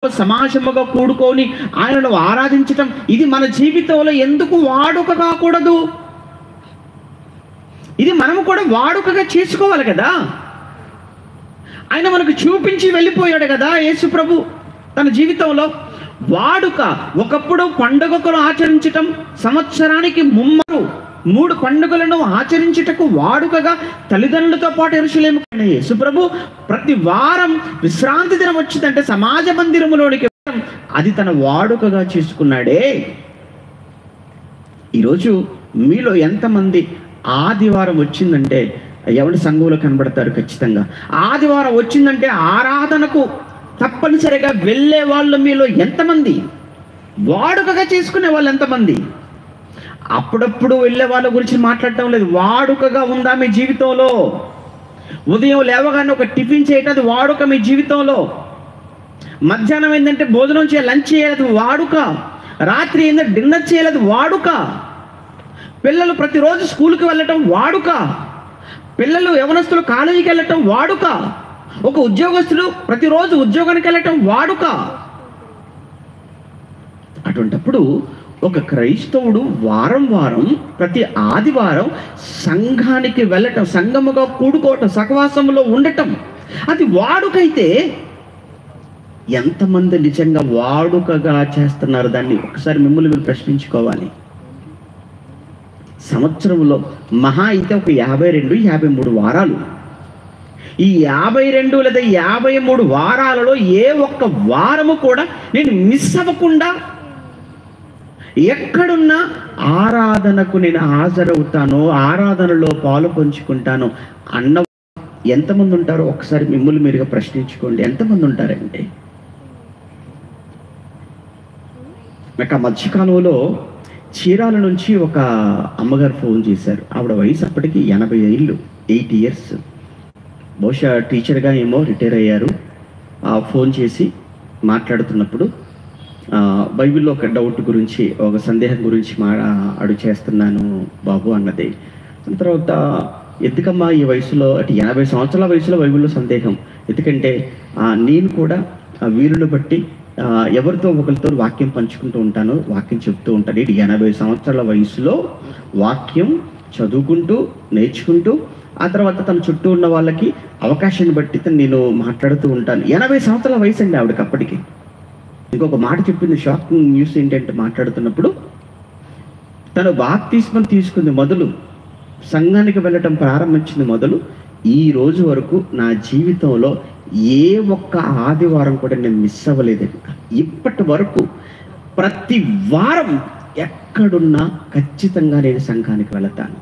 సమాజముగా కూడుకొని ఆయనను ఆరాధించటం ఇది మన జీవితంలో ఎందుకు వాడుక కాకూడదు? ఇది మనము కూడా వాడుకగా చేసుకోవాలి కదా. ఆయన మనకు చూపించి వెళ్ళిపోయాడు కదా యేసు ప్రభు తన జీవితంలో. వాడుక ఒకప్పుడు పండుగలు ఆచరించటం, సంవత్సరానికి 3 పండుగలను ఆచరించుటకు వాడుకగా తల్లిదండ్రులతో పాటు యెరూషలేముకు వెళ్ళిన యేసు ప్రభు ప్రతి వారం విశ్రాంతి దినం వచ్చిందంటే సమాజ మందిరములోనికి అది తన వాడుకగా చేసుకున్నాడే. ఈరోజు మీలో ఎంతమంది ఆదివారం వచ్చిందంటే ఎవరి సంఘంలో కనబడతారు? ఖచ్చితంగా ఆదివారం వచ్చిందంటే ఆరాధనకు తప్పనిసరిగా వెళ్ళే వాళ్ళు మీలో ఎంతమంది? వాడుకగా చేసుకునే వాళ్ళు ఎంతమంది? అప్పుడప్పుడు వెళ్ళే వాళ్ళ గురించి మాట్లాడటం లేదు. వాడుకగా ఉందా మీ జీవితంలో? ఉదయం లేవగానే ఒక టిఫిన్ చేయటం అది వాడుక మీ జీవితంలో. మధ్యాహ్నం ఏంటంటే భోజనం చేయాలి, లంచ్ చేయాలి, వాడుక. రాత్రి ఏంటంటే డిన్నర్ చేయాలి, వాడుక. పిల్లలు ప్రతిరోజు స్కూల్కి వెళ్ళటం వాడుక. పిల్లలు యవనస్తులు కాలేజీకి వెళ్ళటం వాడుక. ఒక ఉద్యోగస్తులు ప్రతిరోజు ఉద్యోగానికి వెళ్ళటం వాడుక. అటువంటప్పుడు ఒక క్రైస్తవుడు వారం వారం ప్రతి ఆదివారం సంఘానికి వెళ్ళటం, సంఘముగా కూడుకోవటం, సహవాసంలో ఉండటం అది వాడుకైతే ఎంతమంది నిజంగా వాడుకగా చేస్తున్నారు? దాన్ని ఒకసారి మిమ్మల్ని మీరు ప్రశ్నించుకోవాలి. సంవత్సరంలో మహా అయితే ఒక 52-53 వారాలు. ఈ 52 లేదా 53 వారాలలో ఏ ఒక్క వారము కూడా నేను మిస్ అవ్వకుండా ఎక్కడున్నా ఆరాధనకు నేను హాజరవుతాను, ఆరాధనలో పాలు పంచుకుంటాను అన్న ఎంతమంది ఉంటారో ఒకసారి మిమ్మల్ని మీరుగా ప్రశ్నించుకోండి. ఎంతమంది ఉంటారంటే నాకు ఆ మధ్యకాలంలో చీరాల నుంచి ఒక అమ్మగారు ఫోన్ చేశారు. ఆవిడ వయసు అప్పటికి 80 ఏళ్ళు, 8 ఇయర్స్. బహుశా టీచర్గా ఏమో రిటైర్ అయ్యారు. ఫోన్ చేసి మాట్లాడుతున్నప్పుడు బైబిల్లో ఒక డౌట్ గురించి, ఒక సందేహం గురించి అడుగు చేస్తున్నాను బాబు అన్నది. తర్వాత ఎందుకమ్మా ఈ వయసులో, అంటే 80 సంవత్సరాల వయసులో బైబిల్లో సందేహం? ఎందుకంటే నేను కూడా వీలుని బట్టి ఎవరితో ఒకరితో వాక్యం పంచుకుంటూ ఉంటాను, వాక్యం చెప్తూ ఉంటాను. ఇది 80 సంవత్సరాల వయసులో వాక్యం చదువుకుంటూ నేర్చుకుంటూ ఆ తర్వాత తన చుట్టూ ఉన్న వాళ్ళకి అవకాశాన్ని బట్టి నేను మాట్లాడుతూ ఉంటాను. 80 సంవత్సరాల వయసు అండి ఆవిడకి అప్పటికి. ఇంకొక మాట చెప్పింది, షాకింగ్ న్యూస్ ఏంటంటే మాట్లాడుతున్నప్పుడు తను బాప్తిస్మం తీసుకుంది మొదలు, సంఘానికి వెళ్ళటం ప్రారంభించింది మొదలు, ఈ రోజు వరకు నా జీవితంలో ఏ ఒక్క ఆదివారం కూడా నేను మిస్ అవ్వలేదండి. ఇప్పటి వరకు ప్రతి వారం ఎక్కడున్నా ఖచ్చితంగా నేను సంఘానికి వెళతాను.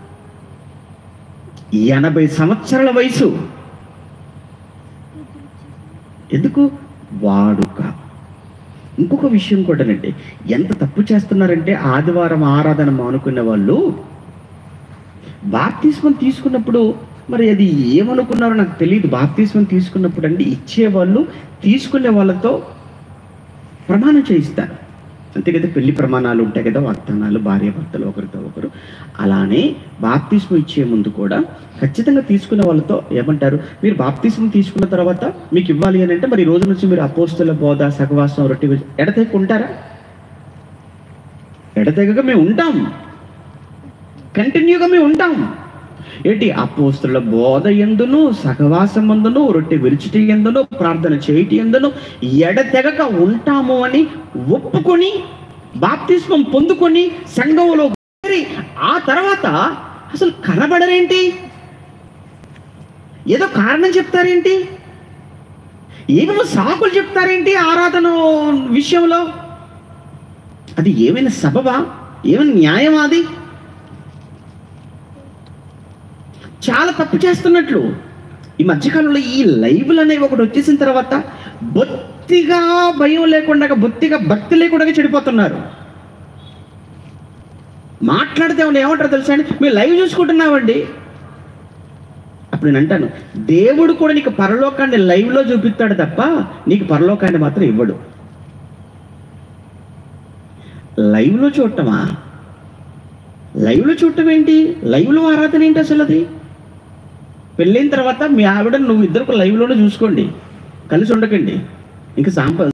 80 సంవత్సరాల వయసు. ఎందుకు? వాడుక. ఇంకొక విషయం కూడానండి, ఎంత తప్పు చేస్తున్నారంటే ఆదివారం ఆరాధన మానుకునే వాళ్ళు బాప్తిస్మం తీసుకున్నప్పుడు మరి అది ఏమనుకున్నారో నాకు తెలియదు. బాప్తిస్మం తీసుకున్నప్పుడు అండి ఇచ్చేవాళ్ళు తీసుకునే వాళ్ళతో ప్రమాణం చేయిస్తారు. అంతే కదా, పెళ్లి ప్రమాణాలు ఉంటాయి కదా, వాగ్దానాలు, భార్యాభర్తలు ఒకరితో ఒకరు. అలానే బాప్తిస్మం ఇచ్చే ముందు కూడా ఖచ్చితంగా తీసుకునే వాళ్ళతో ఏమంటారు, మీరు బాప్తిస్మం తీసుకున్న తర్వాత మీకు ఇవ్వాలి అని అంటే మరి ఈ రోజు నుంచి మీరు అపోస్తుల బోధ, సహవాసం, రొట్టె ఎడతెగక ఉంటారా? ఎడతెగక మేము ఉంటాం, కంటిన్యూగా మేము ఉంటాం. ఏంటి? అపోస్తుల బోధ ఎందును, సహవాసం ఎందును, రొట్టె విరుచుటి ఎందును, ప్రార్థన చేయటి ఎందును ఎడతెగక ఉంటాము అని ఒప్పుకొని బాప్తిస్మం పొందుకొని సంఘంలో ఆ తర్వాత అసలు కనబడరేంటి? ఏదో కారణం చెప్తారేంటి? ఏమేమో సాకులు చెప్తారేంటి ఆరాధన విషయంలో? అది ఏమైనా సబబా? ఏమైనా న్యాయమా? అది చాలా తప్పు చేస్తున్నట్లు. ఈ మధ్యకాలంలో ఈ లైవ్లు అనేవి ఒకటి వచ్చేసిన తర్వాత బొత్తిగా భయం లేకుండా, బొత్తిగా భక్తి లేకుండా చెడిపోతున్నారు. మాట్లాడితే ఏమంటారు తెలుసా అండి? మేము లైవ్ చూసుకుంటున్నామండి. అప్పుడు నేను అంటాను, దేవుడు కూడా నీకు పరలోకాన్ని లైవ్లో చూపిస్తాడు తప్ప నీకు పరలోకాన్ని మాత్రం ఇవ్వడు. లైవ్లో చూడటమా? లైవ్లో చూడటం ఏంటి? లైవ్లో ఆరాధన ఏంటి అసలు? అది పెళ్ళైన తర్వాత మీ ఆవిడ నువ్వు ఇద్దరు లైవ్లోనే చూసుకోండి, కలిసి ఉండకండి. ఇంకా